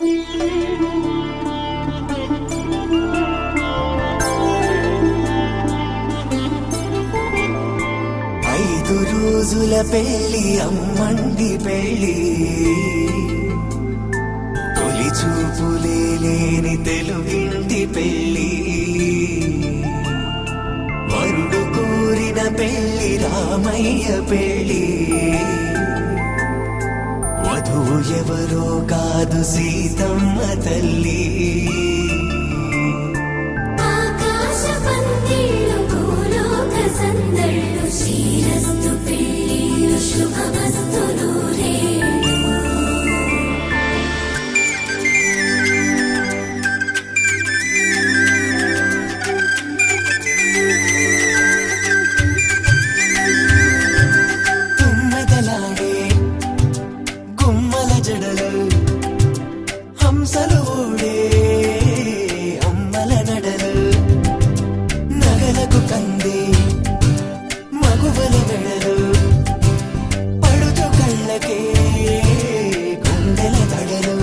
ఐదు రోజుల పెళ్లి అమ్మండి పెళ్లి, తొలి చూపులే లేని తెలుగింటి పెళ్లి, వరుడు కోరిన పెళ్లి రామయ్య పెళ్లి, వధువు ఎవరో కాదు సీతమ్మ తల్లి. శ్రీరస్తు పెళ్ళిళ్ళు శుభమస్తు నూరేళ్ళు. తుమ్మెదలాడే గుమ్మల జడలు, హంసలు ఊడే అమ్మల నడలు, నగలకు కంది మగువల వెడలు, పడుచు కళ్ళకే గుండెల దడలు,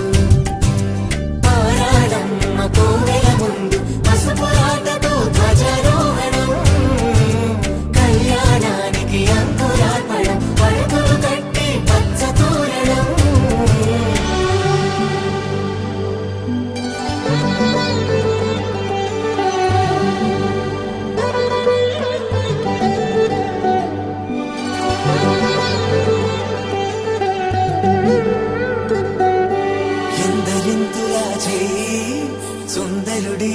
పారాడమ్మ కోవెల ముందు పసుపు ఆటతో ధ్వజారోహణం, కళ్యాణానికి అంకురార్పణం, పడుకులు కట్టి పచ్చ తోరణం. ఎందరింతులా చేయి సుందరుడి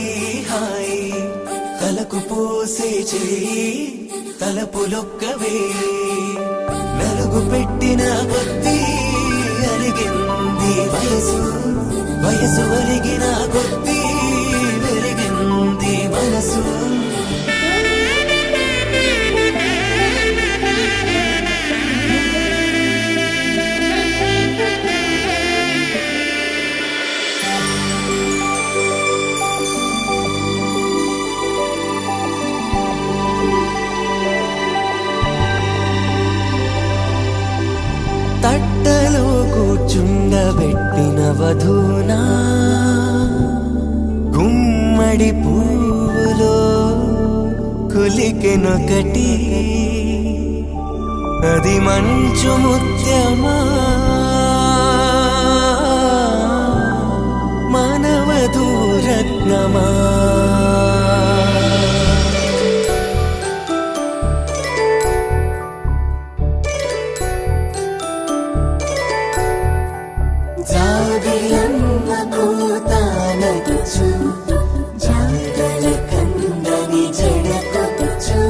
హాయి, తలకు పోసే చేయి తలపులొక్కవే, నలుగు పెట్టిన కొద్దీ అలిగింది వయసు, వయసు అలిగిన కొద్దీ వెలిగింది మనసు. తట్టలో కూర్చుండబెట్టిన వధూనా, గుమ్మడి పువ్వులో కులికెనొకటి, అది మంచు ముత్యమా మానవధూ రత్నమా. జాబిలమ్మ కూతానగుచు, జాడల కందని జడకొచ్చు,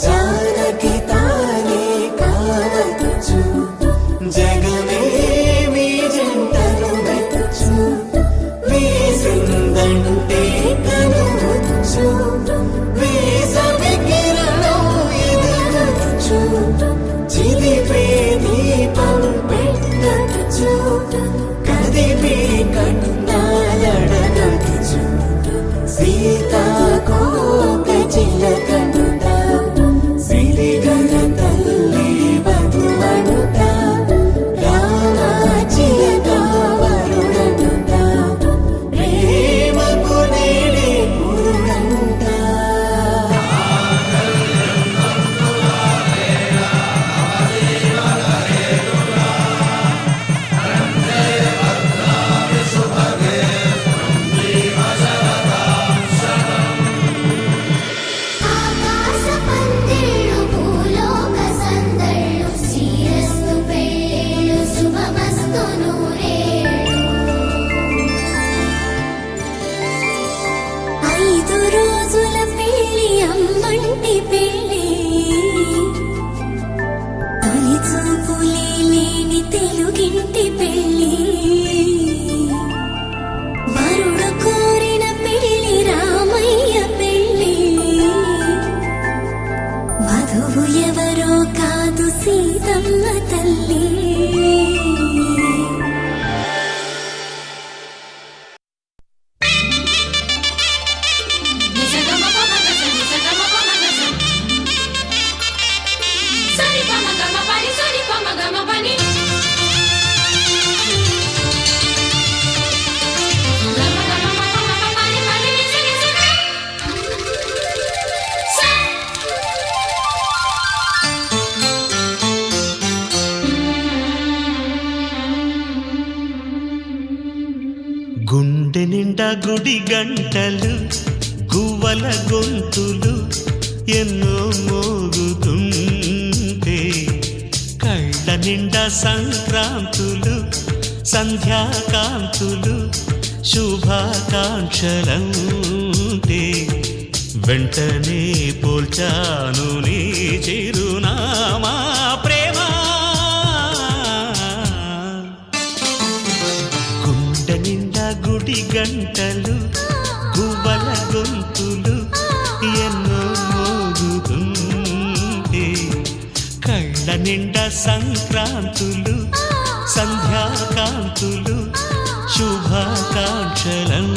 జానకి తానే కావదుచు, జగమే మీ జంటను వెతుచు, వీసిందంటే కనువచ్చు, వీసవి కిరణం ఎదురొచ్చు, చిదిపే దీపం పెట్టవచ్చు, కదిపి కన్నాలడగచ్చు, సీతాకోక చిలకనుట, సిరిగల తల్లి వధువనుట, రామ చిలక వరుడనుట, ప్రేమకు నేడే పురుడంట. ఆకాశ పందిళ్ళు భూలోక సందళ్ళు, శ్రీరస్తు పెళ్ళిళ్ళు శుభమస్తు నూరేళ్ళు. ఐదు రోజుల పెళ్లి అమ్మంటి పెళ్లి, తొలి చూపులే లేని తెలుగింటి పెళ్లి, వరుడు కోరిన పెళ్లి రామయ్య పెళ్లి, వధువు ఎవరో కాదు సీతమ్మ తల్లి. గుండె నిండా గుడి గంటలు గువ్వల గొంతులు ఎన్నో మోగుతుంటే కళ్ళ నిండా సంక్రాంతులు సంధ్యాకాంతులు శుభాకాంక్షలంటే వెంటనే పోల్చాను నీ చిరునామా ప్రేమ గుండె నిండా గుడి గంటలు గువ్వల గొంతులు ఎన్నో మోగుతుంటే కళ్ళ నిండా సంక్రాంతులు సంధ్యాకాంతులు శుభాకాంక్షలంటే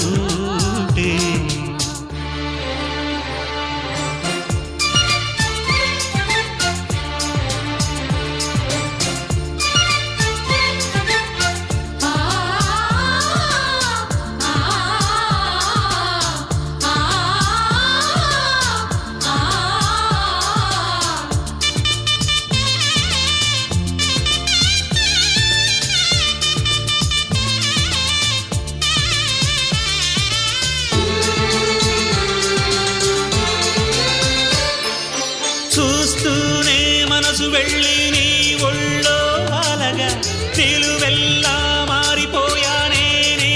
చూస్తూనే మనసు వెళ్ళి నీ ఒళ్ళో అలగా నిలువెల్లా మారిపోయానే నీ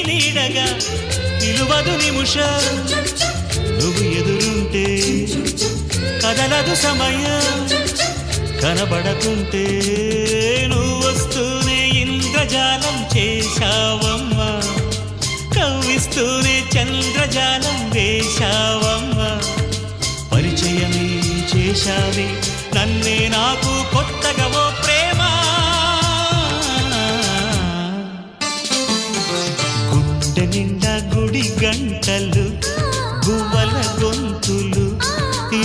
నీడగా నిలువదు నిమిషం నువ్వు ఎదురుంటే కదలదు సమయం కనబడకుంటే నువ్వు వస్తూనే ఇంద్రజాలం చేశావమ్మా కవ్విస్తూనే చంద్రజాలం వేశావమ్మా పరిచయమే చేశావే నన్నే నాకు కొత్తగా ఓ ప్రేమ గుండె నిండా గుడి గంటలు గువ్వల గొంతులు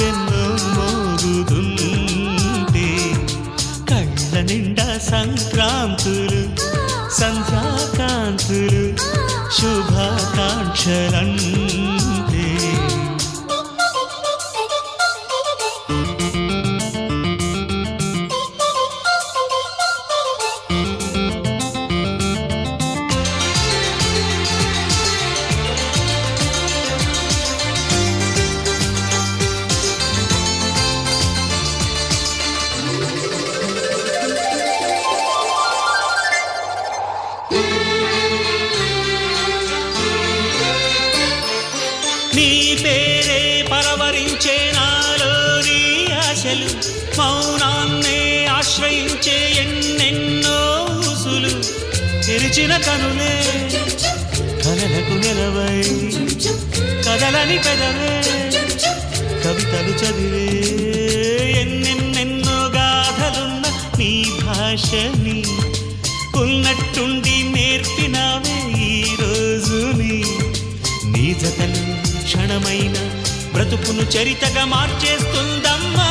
ఎన్నో మోగుతుంటే కళ్ళ నిండా సంక్రాంతులు సంధ్యాకాంతులు శుభాకాంక్షలంటే నీ పేరే పరవరించే నాలోని ఆశలు మౌనాన్నే ఆశ్రయించే ఎన్నెన్నో ఊసులు తెరిచిన కనులే కలలకు నిలవై కదలని పెదవే కవితలు చదివే ఎన్నెన్నెన్నో గాథలున్న నీ భాషని ఉన్నట్టుండి నేర్పినావే ఈ రోజుని నీ జతలు క్షణమైన బ్రతుకును చరితగా మార్చేస్తుందమ్మా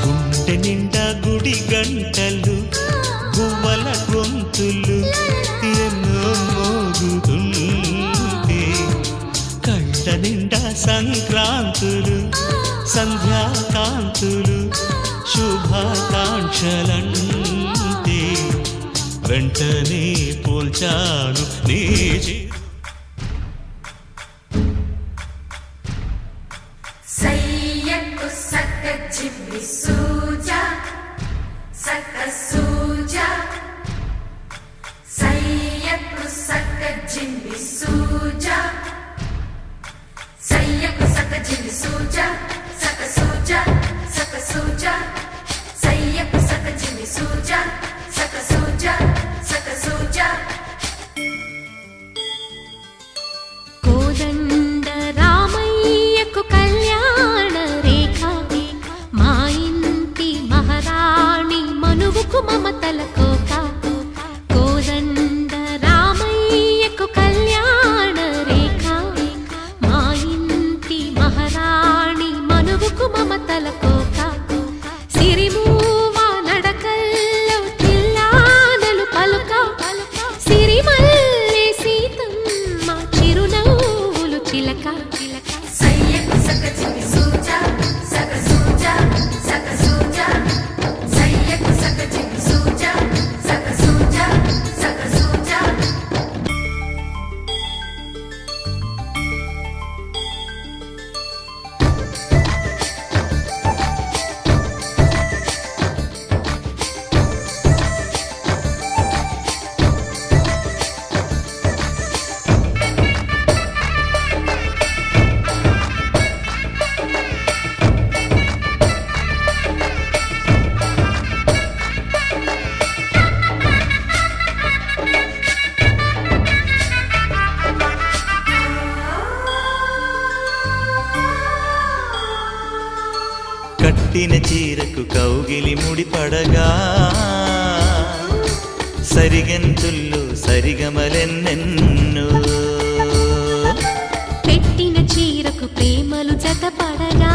గుండె నిండా గుడి గంటలు గువ్వల గొంతులు ఎన్నో మోగుతుంటే కళ్ళ నిండా సంక్రాంతులు సంధ్యాకాంతులు శుభాకాంక్షలంటే వెంటనే పోల్చాను నీ సయ్యకు సక్క చిమ్మి సూజా సక్క సూజా సయ్యకు సక్క జిమ్మి సూజా సయ్యకు సక్క జిమ్మి సూజా సక్క సూజా సక్క సూజా సయ్యకు సక్క జిమ్మి సూజా సక్క సూజా సక్క సూజా కోదండ రామయ్యకు కళ్యాణ రేఖ మా ఇంటి మహారాణి మనువుకు మమతల కోక కోదండ రామయ్యకు కళ్యాణ రేఖ మా ఇంటి మహారాణి మనువుకు మమతల కోక సిరిమూవ నడకల్లో తిల్లానలు పలుక సిరిమల్లె సీతమ్మ చిరునవ్వులు చిలక సయ్యకు సక్క జిమ్మి సూజా సక్క సూజా సక్క సూజా సయ్యకు సక్క జిమ్మి సూజా ముడిపడగా సరిగంతుల్లో సరిగమలెన్నెన్నో పెట్టిన చీరకు ప్రేమలు జతపడగా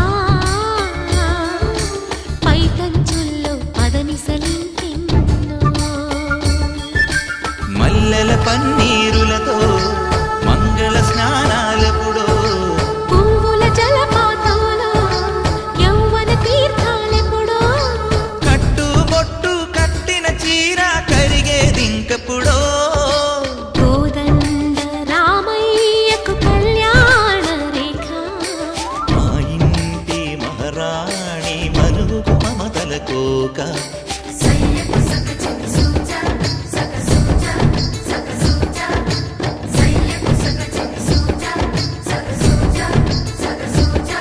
పైకంచుల్లో పదనిసలింకెన్నో మల్లెల పన్నీరులతో మంగళ స్నానాలెప్పుడో పువ్వుల జలపాతంలో యౌవన తీర్థాలెప్పుడో కట్టుబొట్టు కట్టిన చీర కరిగేదింకప్పుడో కోదండ రామయ్యకు కళ్యాణ రేఖ మా ఇంటి మహారాణి మనుగు మమతల కోక సయ్యకు సక చిన్ని సూజా సక సూజా సక సూజా సయ్యకు సక చిన్ని సూజా సక సూజా సక సూజా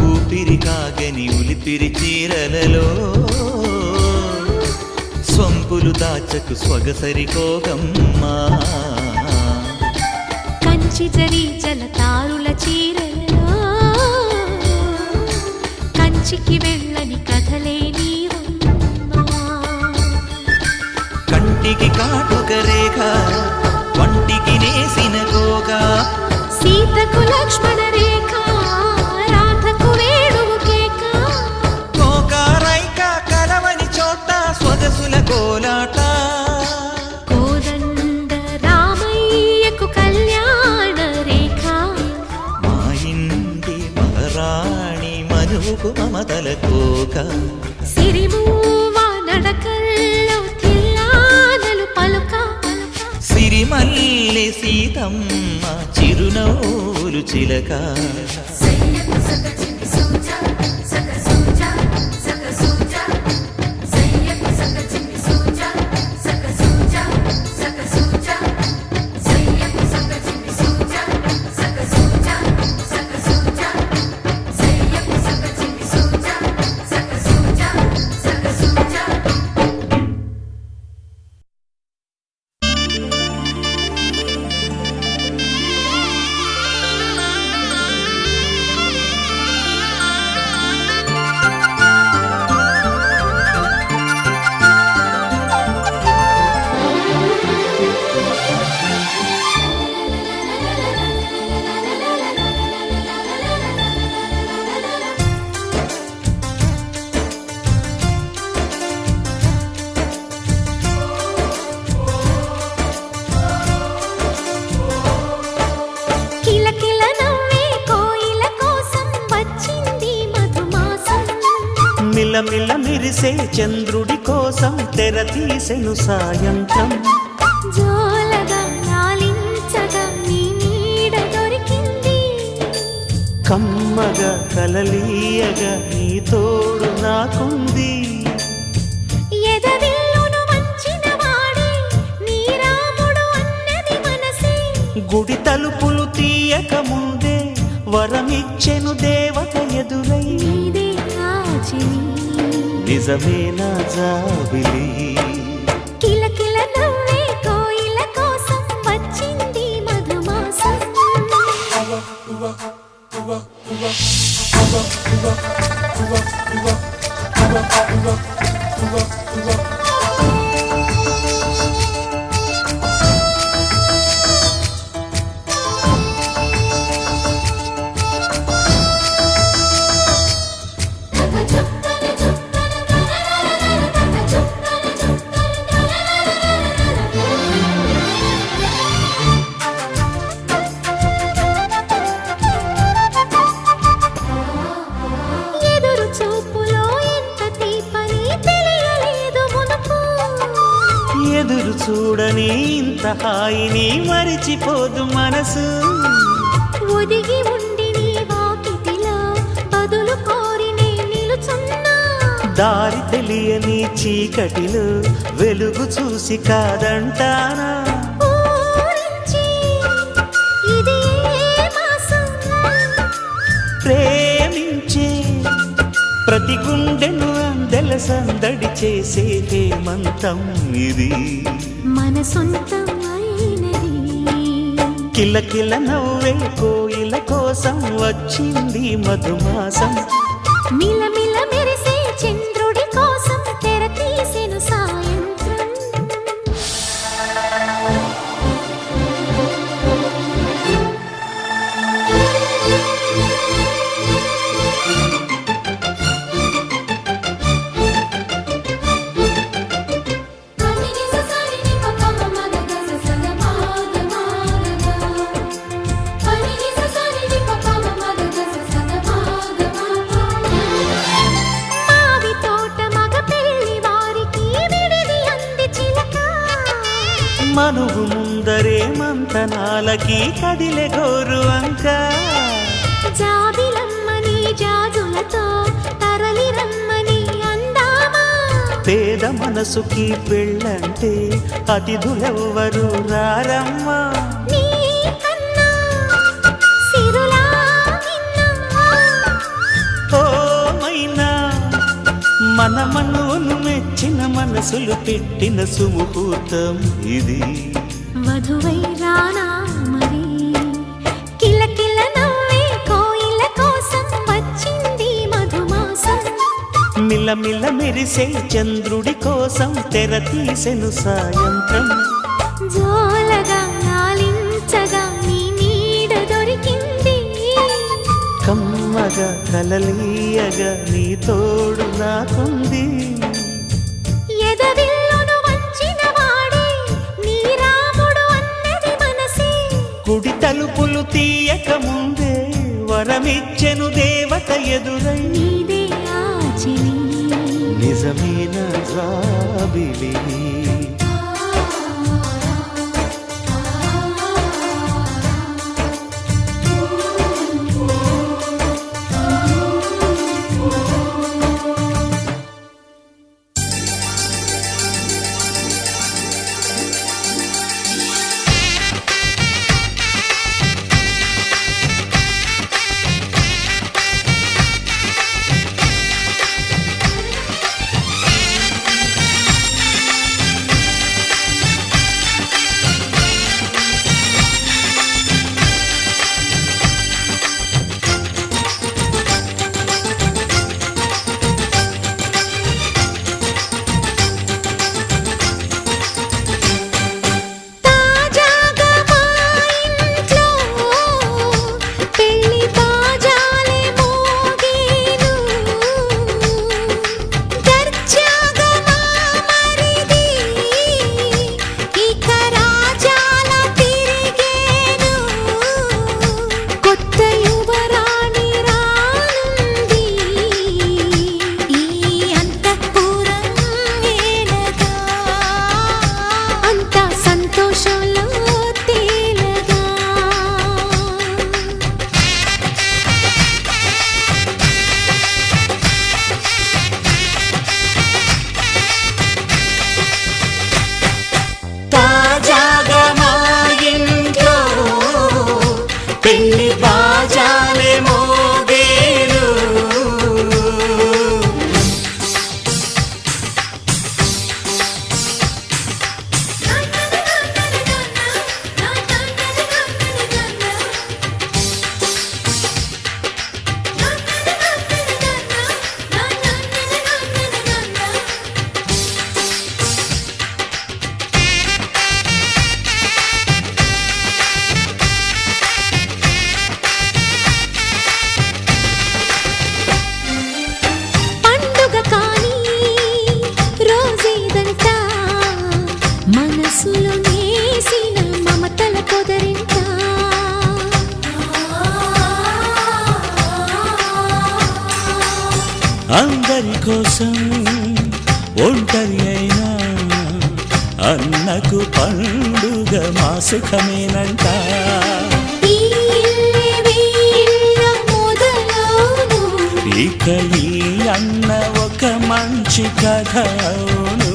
ఊపిరి కాగని ఉలిపిరి చీరలలో స్వంపులు దాచకు స్వగసరికోగమ్మా కంచి జరి జలతారుల చీరలలో కంచికి వెళ్ళని కథలే నీవమ్మా కంటికి కాటుక రేఖ వంటికి నేసిన గోగా సీతకు లక్ష్మణ రేఖ రాధకు వేణువు కేక కోకారైక కలవని చోట స్వగసుల కోలాట కోదండ రామయ్యకు కళ్యాణ రేఖ మా ఇంటి మహారాణి మనుగు మమతల కోక సిరిమూవ నడకల్లో తిల్లానలు పలుక సిరిమల్లె సీతమ్మ చిరునవ్వులు చిలక సయ్యకు సక చిన్ని సూజా సక సూజా సక సూజా సయ్యకు సక చిన్ని సూజా సక సూజా సక సూజా సయ్యకు సక చిన్ని సూజా సక సూజా సక సూజా సయ్యకు సక చిన్ని సూజా సక సూజా సక సూజా కిలకిల నవ్వే కోయిల కోసం వచ్చింది మధుమాసం మిలమిల మిరిసే చంద్రుడి కోసం తెర తీసెను సాయంత్రం జోలగా లాలించగా నీ నీడ దొరికింది కమ్మగా కలలీయగా నీ తోడు నాకుంది ఎదవిల్లును వంచిన వాడే నీ రాముడు అన్నది మనసే గుడి తలుపులు తీయక ముందే వరమిచ్చెను దేవత ఎదురై నీదే ఆచిని నిజమే నా జాబిలి కిలకిల నవ్వే కోయిల కోసం వచ్చింది మధుమాసం ఎదురు చూపులో ఎంత తీపని తెలియలేదు మునుపు ఎదురు చూడని ఇంత హాయిని మరిచిపోదు మనసు. ఒదిగి ఉండి నీ వాకిటిలో బదులు కోరి నే నిలుచున్నా. దారి తెలియని చీకటిలో వెలుగు చూసి కాదంటానా. ఊరించి ఇది ఏ మాసం? ప్రేమించే ప్రతి గుండెను అందెల సందడి చేసే హేమంతం ఇది. మన సొంతం అయినది. కిలకిల నవ్వే కోయిల కోసం వచ్చింది మధుమాసం. మిలమిల మెరిసే చంద్రుడి కోసం తెర తీసెను సాయంత్రం. మావి తోట మగ పెళ్లి వారికి విడిది అంది చిలక. మనువు ముందరే మంతనాలకి కదిలే గోరు అంక. జాబిలమ్మని జాజులతో తరలి రమ్మని అందామా. పేద మనసుకి పెళ్ళంటే అతిథులెవ్వరు రారమ్మా. నీ కన్నా సిరులా నిన్నా. ఓ మైనా మన మనువును మెచ్చిన మనసులు పెట్టిన సుముహూర్తం ఇది. వధువై రానా మరి. కిలకిల నవ్వే కోయిల కోసం వచ్చింది మధుమాసం. మిలమిల మెరిసే చంద్రుడి కోసం తెర తీసెను సాయంత్రం. జోలగా లాలించగా నీ నీడ దొరికింది. కమ్మగా కలలీయగా నీ తోడు నాకుంది. ఎదవిల్లును వంచిన వాడే నీ రాముడు అన్నది మనసే. గుడి తలుపులు తీయక ముందే వరమిచ్చెను దేవత ఎదురై. నీదే ఆచిని నిజమైన జాబిలి. తాజాగా మా ఇంట్లో పెళ్లి బాజాలే మోగేను. దర్జాగా మా మరిది ఇక రాజాల తిరిగేను. కొత్త యువరాణి రానుంది ఈ అంతఃపురం ఏలగా. అంతా సంతోషంలో తేలగా. తాజాగా మా ఇంట్లో పెళ్లి బాజాలే మోగేను. పండుగ కానీ రోజేదంట మనసులో నేసిన మమతల పొదరింట. అందరి కోసం ఒంటరి అయినా అన్నకు పండుగ మా సుఖమేనంట ఈ ఇల్లే వీళ్ళ మొదలవును ఇక ఈ అన్న ఒక మంచి కథ అవును